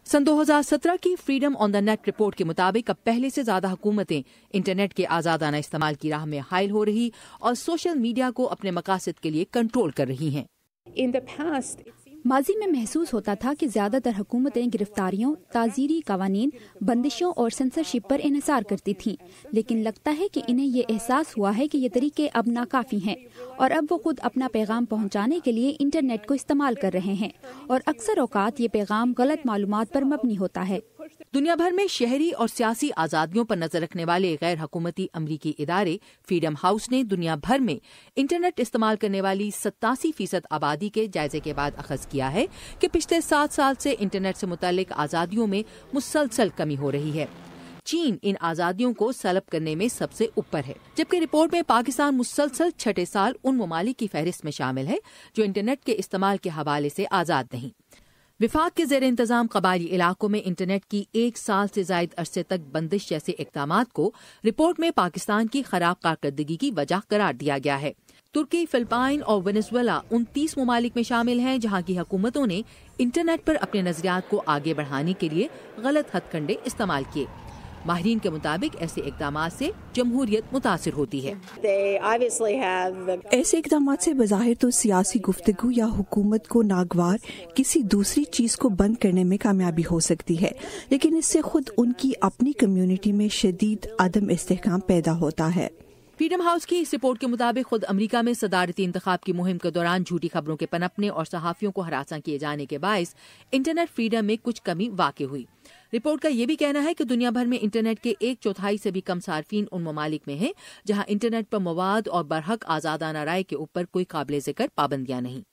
सन 2017 की freedom on the net report के मुताबिक अब पहले से ज्यादा हुकूमतें इंटरनेट के आजादाना इस्तेमाल की राह में हायल हो रही और सोशल मीडिया को अपने मकासद के लिए कंट्रोल कर रही हैं। माजी में महसूस होता था कि ज्यादातर हुकूमतें गिरफ्तारियों, ताज़ीरी कवानीन, बंदिशों और सेंसरशिप पर इन्हिसार करती थीं, लेकिन लगता है कि इन्हें ये एहसास हुआ है कि ये तरीके अब नाकाफी हैं और अब वो खुद अपना पैगाम पहुंचाने के लिए इंटरनेट को इस्तेमाल कर रहे हैं और अक्सर औकात ये पैगाम गलत मालूमात पर मबनी होता है। दुनिया भर में शहरी और सियासी आजादियों पर नजर रखने वाले गैर हुकूमती अमरीकी इदारे फ्रीडम हाउस ने दुनिया भर में इंटरनेट इस्तेमाल करने वाली 87% आबादी के जायजे के बाद अखज़ किया है कि पिछले 7 साल से इंटरनेट से मुताल्लिक आजादियों में मुसलसल कमी हो रही है। चीन इन आजादियों को सलब करने में सबसे ऊपर है, जबकि रिपोर्ट में पाकिस्तान मुसलसल छठे साल उन ममालिक की फहरिस्त में शामिल है जो इंटरनेट के इस्तेमाल के हवाले से आजाद नहीं। विफाक के ज़ेर इंतजाम कबायली इलाकों में इंटरनेट की 1 साल से जायद अरसे तक बंदिश जैसे इक़दामात को रिपोर्ट में पाकिस्तान की खराब कारकर्दगी की वजह करार दिया गया है। तुर्की, फिलिपाइन और वेनेजुएला उन 30 ममालिक में शामिल हैं जहां की हुकूमतों ने इंटरनेट पर अपने नजरियात को आगे बढ़ाने के लिए गलत हथकंडे इस्तेमाल किए। माहिरीन के मुताबिक ऐसे इक़दामात से जमहूरियत मुतासिर होती है। ऐसे इक़दामात से बज़ाहिर तो सियासी गुफ्तगू या हुकूमत को नागवार किसी दूसरी चीज को बंद करने में कामयाबी हो सकती है, लेकिन इससे खुद उनकी अपनी कम्युनिटी में शदीद अदम इस्तेहकाम पैदा होता है। फ्रीडम हाउस की इस रिपोर्ट के मुताबिक खुद अमेरिका में सदारती इंतखाब की मुहिम के दौरान झूठी खबरों के पनपने और सहाफ़ियों को हरासा किए जाने के बायस इंटरनेट फ्रीडम में कुछ कमी वाक़ई हुई। रिपोर्ट का ये भी कहना है कि दुनिया भर में इंटरनेट के 1/4 से भी कम सार्फिन उन ममालिक में हैं जहां इंटरनेट पर मवाद और बरहक आज़ादाना राय के ऊपर कोई काबिल ज़िक्र पाबंदियां नहीं।